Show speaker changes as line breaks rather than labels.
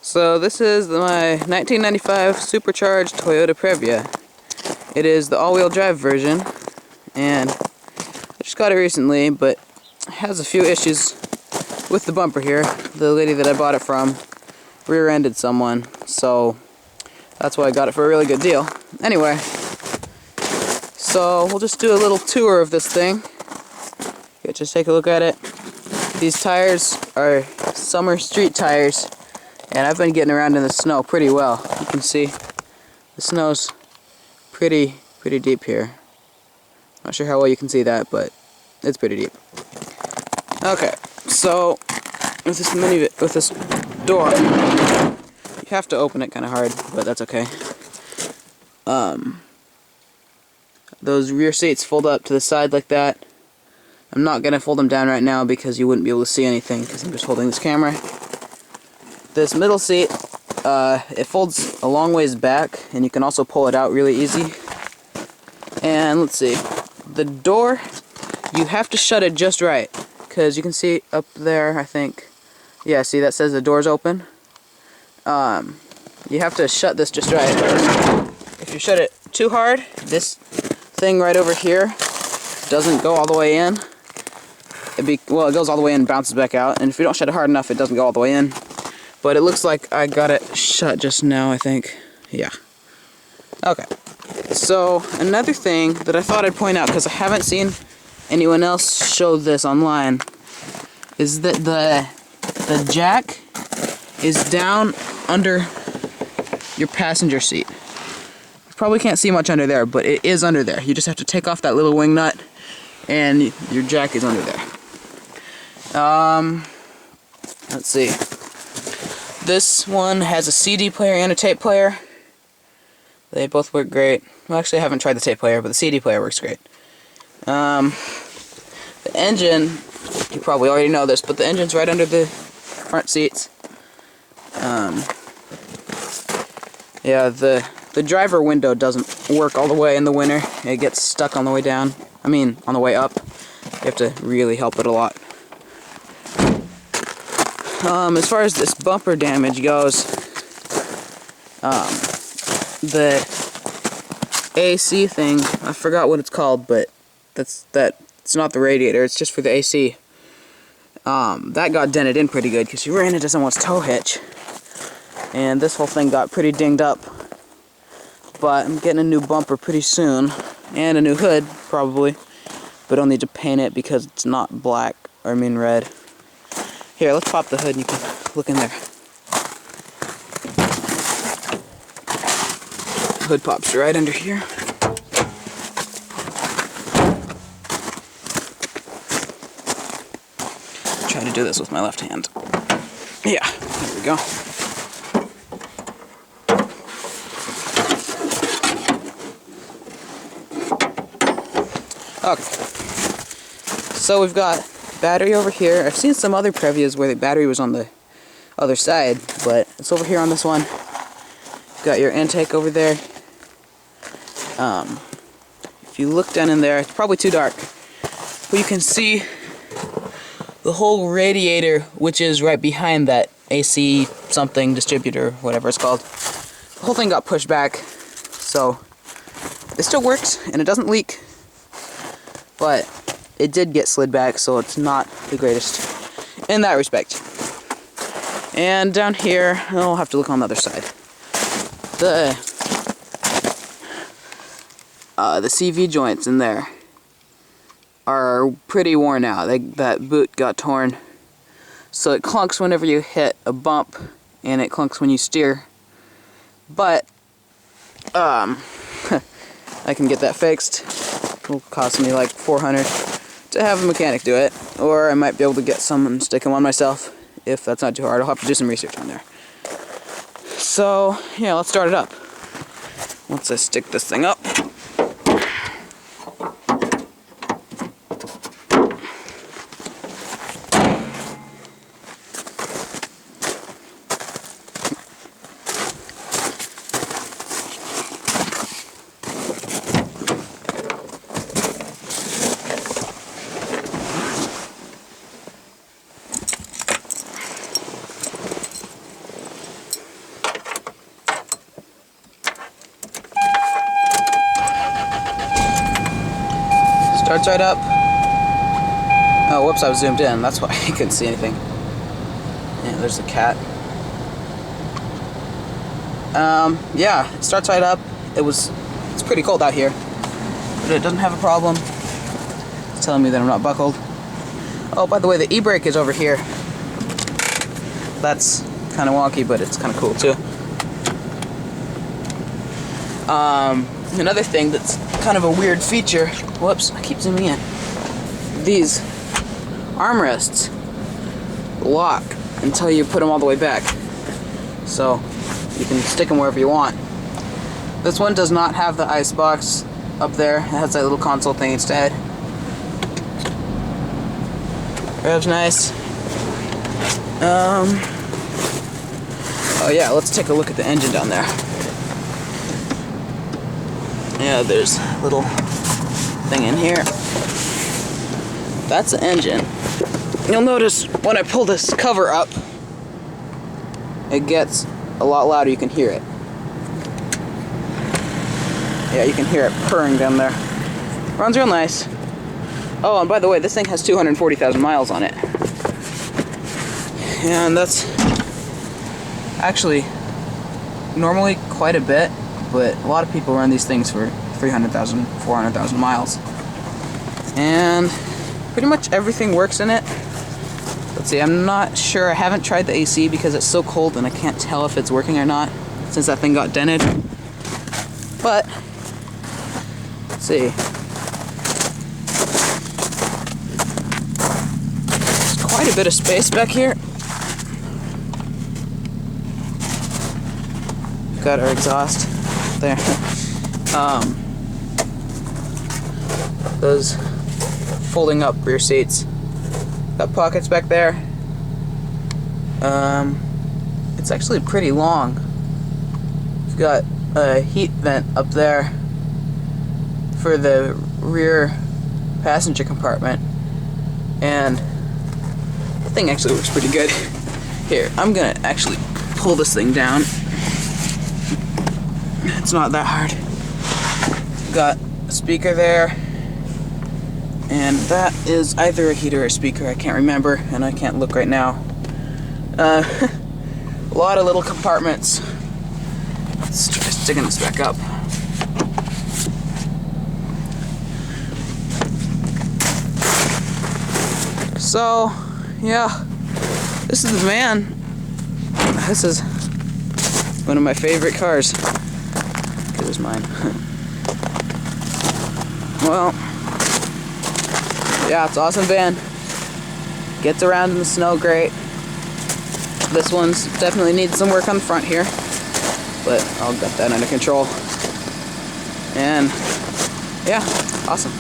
So this is my 1995 Supercharged Toyota Previa. It is the all-wheel drive version, and I just got it recently, but it has a few issues with the bumper here. The lady that I bought it from rear-ended someone, so that's why I got it for a really good deal. Anyway, so we'll just do a little tour of this thing. Yeah, just take a look at it. These tires are summer street tires, and I've been getting around in the snow pretty well. You can see the snow's pretty deep here. Not sure how well you can see that, but it's pretty deep. Okay, so with this door, you have to open it kind of hard, but that's okay. Those rear seats fold up to the side like that. I'm not gonna fold them down right now because you wouldn't be able to see anything because I'm just holding this camera. This middle seat, it folds a long ways back, and you can also pull it out really easy. And let's see, the door, you have to shut it just right, because you can see up there, I think, yeah, see that says the door's open. You have to shut this just right. If you shut it too hard, this thing right over here doesn't go all the way in. Well, it goes all the way in and bounces back out, and if you don't shut it hard enough, it doesn't go all the way in. But it looks like I got it shut just now, I think. Yeah. Okay. So, another thing that I thought I'd point out, because I haven't seen anyone else show this online, is that the jack is down under your passenger seat. You probably can't see much under there, but it is under there. You just have to take off that little wing nut, and your jack is under there. Let's see. This one has a CD player and a tape player. They both work great. Well, actually, I haven't tried the tape player, but the CD player works great. The engine, you probably already know this, but the engine's right under the front seats. Yeah, the driver window doesn't work all the way in the winter. It gets stuck on the way down. I mean, on the way up. You have to really help it a lot. As far as this bumper damage goes, the AC thing, I forgot what it's called, but it's not the radiator, it's just for the AC. That got dented in pretty good because she ran into someone's tow hitch, and this whole thing got pretty dinged up. But I'm getting a new bumper pretty soon, and a new hood probably, but I'll need to paint it because it's not black, or I mean red. Here, let's pop the hood and you can look in there. Hood pops right under here. Try to do this with my left hand. Yeah, there we go. Okay. So we've got battery over here. I've seen some other Previas where the battery was on the other side, but it's over here on this one. Got your intake over there. If you look down in there, it's probably too dark, but you can see the whole radiator, which is right behind that AC something distributor, whatever it's called. The whole thing got pushed back, so it still works and it doesn't leak, but it did get slid back, so it's not the greatest in that respect. And down here, I'll have to look on the other side. The CV joints in there are pretty worn out. That boot got torn, so it clunks whenever you hit a bump, and it clunks when you steer. But I can get that fixed. It'll cost me like $400 to have a mechanic do it, or I might be able to get some and stick them on myself if that's not too hard. I'll have to do some research on there. So yeah, let's start it up. Once I stick this thing up. Starts right up. Oh, whoops, I was zoomed in. That's why I couldn't see anything. Yeah, there's the cat. Yeah, it starts right up. It's pretty cold out here, but it doesn't have a problem. It's telling me that I'm not buckled. Oh, by the way, the e-brake is over here. That's kind of wonky, but it's kind of cool too. Another thing that's kind of a weird feature. Whoops, I keep zooming in. These armrests lock until you put them all the way back, so you can stick them wherever you want. This one does not have the ice box up there. It has that little console thing instead. Rev's nice. Oh yeah, let's take a look at the engine down there. Yeah, there's a little thing in here. That's the engine. You'll notice when I pull this cover up, it gets a lot louder. You can hear it. Yeah, you can hear it purring down there. Runs real nice. Oh, and by the way, this thing has 240,000 miles on it. And that's actually normally quite a bit, but a lot of people run these things for 300,000, 400,000 miles. And pretty much everything works in it. Let's see, I'm not sure. I haven't tried the AC because it's so cold and I can't tell if it's working or not since that thing got dented. But, let's see. There's quite a bit of space back here. Got our exhaust there. Those folding up rear seats. Got pockets back there. It's actually pretty long. We've got a heat vent up there for the rear passenger compartment, and the thing actually works pretty good. Here, I'm gonna actually pull this thing down. It's not that hard. Got a speaker there, and that is either a heater or a speaker, I can't remember, and I can't look right now. A lot of little compartments. Let's try sticking this back up. So, yeah, this is the van. This is one of my favorite cars. It was mine. Well, yeah, it's an awesome van. Gets around in the snow great. This one's definitely needs some work on the front here, but I'll get that under control. And yeah, awesome.